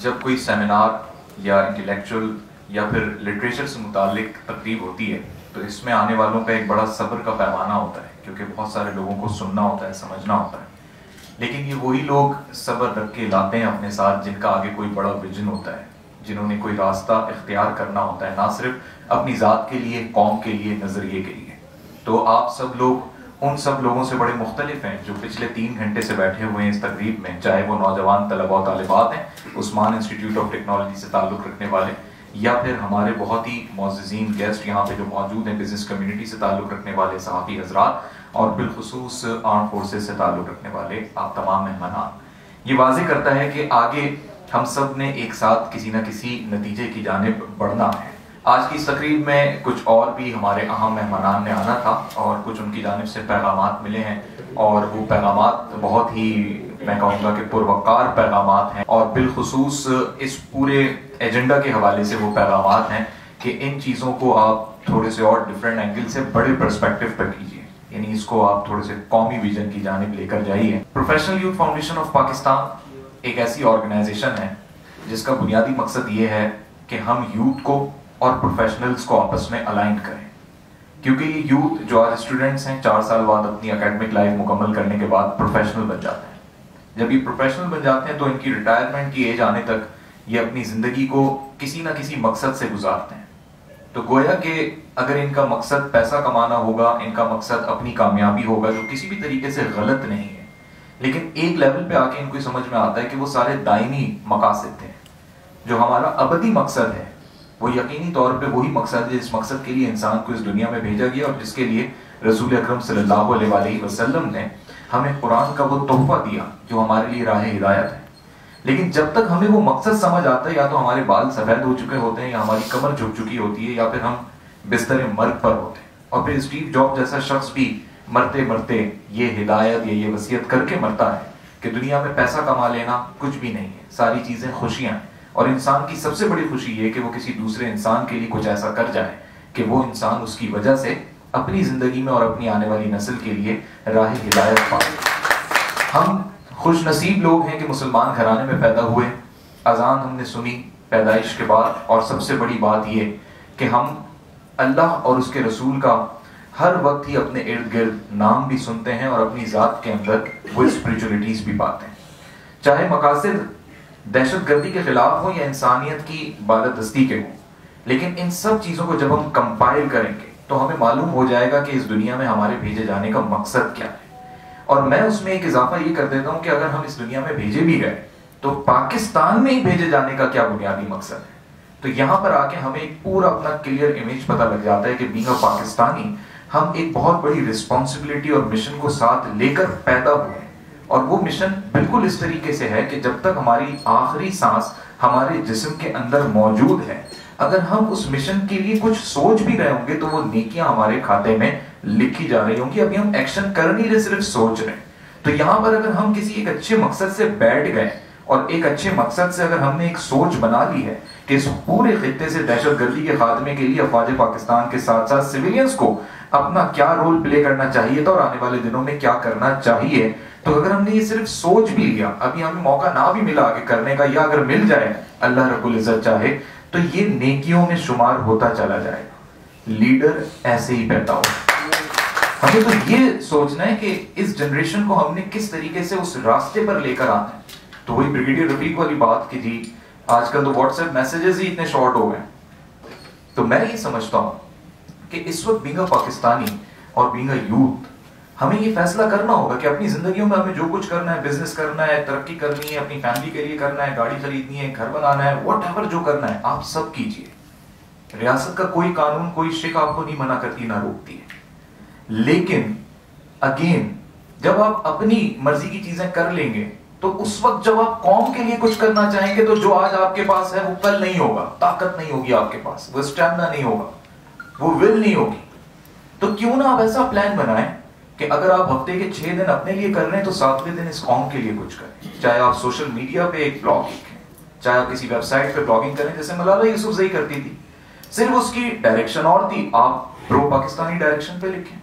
جب کوئی سیمینار یا انٹلیکچوئل یا پھر لٹریچر سے متعلق تقریب ہوتی ہے تو اس میں آنے والوں کا ایک بڑا صبر کا پیمانہ ہوتا ہے، کیونکہ بہت سارے لوگوں کو سننا ہوتا ہے، سمجھنا ہوتا ہے. لیکن یہ وہی لوگ صبر رکھ کے لاتے ہیں اپنے ساتھ جن کا آگے کوئی بڑا ویژن ہوتا ہے، جنہوں نے کوئی راستہ اختیار کرنا ہوتا ہے، نہ صرف اپنی ذات کے لیے، قوم کے لیے، نظریے کے لیے. تو آپ سب لوگ ان سب لوگوں سے بڑے مختلف ہیں جو پچھلے 3 گھنٹے سے بیٹھے ہوئے ہیں اس تقریب میں، چاہے وہ نوجوان طلباء و طالبات ہیں عثمان انسٹیٹیوٹ آف ٹیکنالوجی سے تعلق رکھنے والے، یا پھر ہمارے بہت ہی معززین گیسٹ یہاں پہ جو موجود ہیں بزنس کمیونٹی سے تعلق رکھنے والے صحافی حضرات، اور بالخصوص آرم فورسز سے تعلق رکھنے والے آپ تمام مہمانان. یہ واضح کرتا ہے کہ آگے ہم سب نے ایک ساتھ کسی نہ کسی نتیجے کی جانب بڑھنا ہے. آج کی اس تقریب میں کچھ اور بھی ہمارے اہم مہمانان نے آنا تھا اور کچھ ان کی جانب سے پیغامات ملے ہیں، اور وہ پیغامات بہت ہی میں کہوں گا کہ پروقار پیغامات ہیں، اور بالخصوص اس پورے ایجنڈا کے حوالے سے وہ پیغامات ہیں کہ ان چیزوں کو آپ تھوڑے سے اور ڈیفرنٹ اینگل سے بڑے پرسپیکٹو پر کیجیے، یعنی اس کو آپ تھوڑے سے قومی ویژن کی جانب لے کر جائیے. Professional youth foundation of Pakistan ایک ایسی آرگنائزیشن ہے جس کا بنیادی مقصد یہ ہے کہ ہم یوتھ کو اور پروفیشنلز کو آپس میں الائن کریں، کیونکہ یہ یوتھ جو آج اسٹوڈنٹس ہیں 4 سال بعد اپنی اکیڈمک لائف مکمل کرنے کے بعد پروفیشنل بن جاتے ہیں. جب یہ پروفیشنل بن جاتے ہیں تو ان کی ریٹائرمنٹ کی ایج آنے تک یہ اپنی زندگی کو کسی نہ کسی مقصد سے گزارتے ہیں. تو گویا کہ اگر ان کا مقصد پیسہ کمانا ہوگا، ان کا مقصد اپنی کامیابی ہوگا جو کسی بھی طریقے سے غلط نہیں ہے، لیکن ایک لیول پہ آ کے ان کو سمجھ میں آتا ہے کہ وہ سارے دائمی مقاصد تھے. جو ہمارا ابدی مقصد ہے وہ یقینی طور پہ وہی مقصد ہے جس مقصد کے لیے انسان کو اس دنیا میں بھیجا گیا اور جس کے لیے رسول اکرم صلی اللہ علیہ وسلم نے ہمیں قرآن کا وہ تحفہ دیا جو ہمارے لیے راہ ہدایت ہے. لیکن جب تک ہمیں وہ مقصد سمجھ آتا ہے یا تو ہمارے بال سفید ہو چکے ہوتے ہیں، یا ہماری کمر جھک چکی ہوتی ہے، یا پھر ہم بستر مرگ پر ہوتے ہیں. اور پھر اسٹیو جاب جیسا شخص بھی مرتے مرتے یہ ہدایت یا یہ وصیت کر کے مرتا ہے کہ دنیا میں پیسہ کما لینا کچھ بھی نہیں ہے، ساری چیزیں خوشیاں ہیں، اور انسان کی سب سے بڑی خوشی یہ کہ وہ کسی دوسرے انسان کے لیے کچھ ایسا کر جائے کہ وہ انسان اس کی وجہ سے اپنی زندگی میں اور اپنی آنے والی نسل کے لیے راہ ہدایت پائے. ہم خوش نصیب لوگ ہیں کہ مسلمان گھرانے میں پیدا ہوئے، اذان ہم نے سنی پیدائش کے بعد، اور سب سے بڑی بات یہ کہ ہم اللہ اور اس کے رسول کا ہر وقت ہی اپنے ارد گرد نام بھی سنتے ہیں اور اپنی ذات کے اندر وہ اسپریچولیٹیز بھی پاتے ہیں. چاہے مقاصد دہشت گردی کے خلاف ہوں یا انسانیت کی بالادستی کے ہوں، لیکن ان سب چیزوں کو جب ہم کمپائل کریں گے تو ہمیں معلوم ہو جائے گا کہ اس دنیا میں ہمارے بھیجے جانے کا مقصد کیا ہے. اور میں اس میں ایک اضافہ یہ کر دیتا ہوں کہ اگر ہم اس دنیا میں بھیجے بھی گئے تو پاکستان میں ہی بھیجے جانے کا کیا بنیادی مقصد ہے. تو یہاں پر آ کے ہمیں ایک پورا اپنا کلیئر امیج پتہ لگ جاتا ہے کہ بینگ اے پاکستانی ہم ایک بہت بڑی رسپانسبلٹی اور مشن کو ساتھ لے کر پیدا ہوئے ہیں. اور وہ مشن بالکل اس طریقے سے ہے کہ جب تک ہماری آخری سانس ہمارے جسم کے اندر موجود ہے، اگر ہم اس مشن کے لیے کچھ سوچ بھی رہے ہوں گے تو وہ نیکیاں ہمارے کھاتے میں لکھی جا رہی ہوں گی. ابھی ہم ایکشن کر نہیں رہے، صرف سوچ رہے ہیں. تو یہاں پر اگر ہم کسی ایک اچھے مقصد سے بیٹھ گئے اور ایک اچھے مقصد سے اگر ہم نے ایک سوچ بنا لی ہے کہ اس پورے خطے سے دہشت گردی کے خاتمے کے لیے افواج پاکستان کے ساتھ ساتھ سویلینز کو اپنا کیا رول پلے کرنا چاہیے تھا اور آنے والے دنوں میں کیا کرنا چاہیے، تو اگر ہم نے یہ صرف سوچ بھی لیا، ابھی ہمیں موقع نہ بھی ملا آگے کرنے کا، یا اگر مل جائے اللہ رب العزت چاہے تو یہ نیکیوں میں شمار ہوتا چلا جائے گا. لیڈر ایسے ہی پیدا ہو. ہمیں تو یہ سوچنا ہے کہ اس جنریشن کو ہم نے کس طریقے سے اس راستے پر لے کر آنا ہے. تو وہی بریگیڈیئر رفیق والی بات کہ جی آج کل تو واٹس ایپ میسیجز ہی اتنے شارٹ ہو گئے. تو میں یہ سمجھتا ہوں کہ اس وقت بینگ اے پاکستانی اور بینگ اے یوتھ ہمیں یہ فیصلہ کرنا ہوگا کہ اپنی زندگیوں میں ہمیں جو کچھ کرنا ہے، بزنس کرنا ہے، ترقی کرنی ہے، اپنی فیملی کے لیے کرنا ہے، گاڑی خریدنی ہے، گھر بنانا ہے، واٹ ایور جو کرنا ہے آپ سب کیجئے. ریاست کا کوئی قانون، کوئی شک آپ کو نہیں منع کرتی، نہ روکتی ہے. لیکن اگین جب آپ اپنی مرضی کی چیزیں کر لیں گے تو اس وقت جب آپ قوم کے لیے کچھ کرنا چاہیں گے تو جو آج آپ کے پاس ہے وہ کل نہیں ہوگا. طاقت نہیں ہوگی آپ کے پاس، وہ اسٹیمنا نہیں ہوگا، وہ ول نہیں ہوگی. تو کیوں نہ آپ ایسا پلان بنائیں کہ اگر آپ ہفتے کے 6 دن اپنے لیے کر رہے ہیں تو 7ویں دن اس قوم کے لیے کچھ کریں. چاہے آپ سوشل میڈیا پہ ایک بلاگ لکھیں، چاہے آپ کسی ویب سائٹ پہ بلاگنگ کریں جیسے ملالہ یوسفزئی کرتی تھی. صرف اس کی ڈائریکشن اور تھی، آپ پرو پاکستانی ڈائریکشن پہ لکھیں.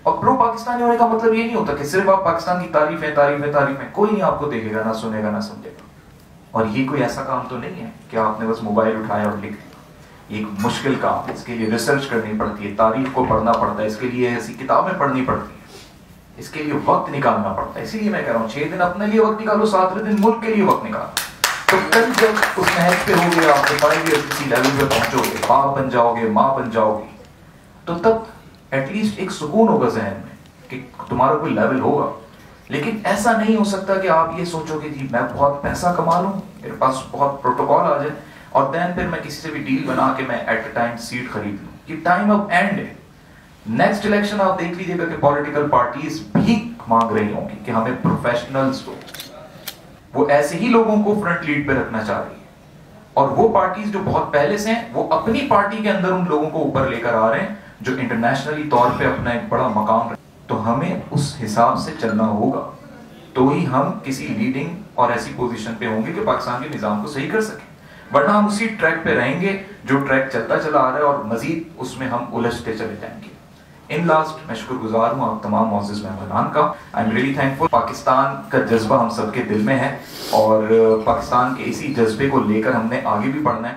اور پرو پاکستانی ہونے کا مطلب یہ نہیں ہوتا کہ صرف آپ پاکستان کی تعریفیں تعریفیں تعریفیں، کوئی نہیں آپ کو دیکھے گا، نہ سنے گا، نہ سمجھے گا. اور یہ کوئی ایسا کام تو نہیں ہے کہ آپ نے بس موبائل اٹھایا اور لکھ دیا. یہ ایک مشکل کام ہے, اس کے لیے ریسرچ کرنی پڑتی ہے, تاریخ کو پڑھنا پڑتا ہے, اس کے لیے ایسی کتابیں پڑھنی پڑتی ہیں, اس کے لیے وقت نکالنا پڑتا ہے. اسی لیے میں کہہ رہا ہوں 6 دن اپنے لیے وقت نکالو, 7ویں دن ملک کے لیے وقت نکالو. تو کل جب اس محنت پہ ہو گے, آپ 5 ایئر کسی لیول پہ پہنچو گے, باپ بن جاؤ گے, ماں بن جاؤ گے, تو تب ایٹ لیسٹ ایک سکون ہوگا ذہن میں کہ تمہارا کوئی لیول ہوگا. لیکن ایسا نہیں ہو سکتا کہ آپ یہ سوچو کہ جی میں بہت پیسہ کما لوں, میرے پاس بہت پروٹوکول آ جائے, اور دین پھر میں کسی سے بھی ڈیل بنا کے میں ایٹ اے ٹائم سیٹ خرید لوں. یہ ٹائم اب اینڈ ہے. نیکسٹ الیکشن آپ دیکھ لیجیے گا کہ پولیٹیکل پارٹیز بھی مانگ رہی ہوں گی کہ ہمیں پروفیشنلز دو. وہ ایسے ہی لوگوں کو فرنٹ لیڈ پہ رکھنا چاہ رہی ہے, اور وہ پارٹیز جو بہت پہلے سے ہیں وہ اپنی پارٹی کے اندر ان لوگوں کو اوپر لے کر آ رہے ہیں جو انٹرنیشنلی طور پہ اپنا ایک بڑا مقام رکھتے. تو ہمیں اس حساب سے چلنا ہوگا, تو ہی ہم کسی لیڈنگ اور ایسی پوزیشن پہ ہوں گے کہ پاکستان کے نظام کو صحیح کر سکیں. ورنہ ہم اسی ٹریک پہ رہیں گے جو ٹریک چلتا چلا آ رہا ہے, اور مزید اس میں ہم الجھتے چلے جائیں گے. ان لاسٹ میں شکر گزار ہوں آپ تمام معزز مہمانان کا. I am really thankful. Pakistan کا جذبہ ہم سب کے دل میں ہے, اور پاکستان کے اسی جذبے کو لے کر ہم نے آگے بھی بڑھنا ہے.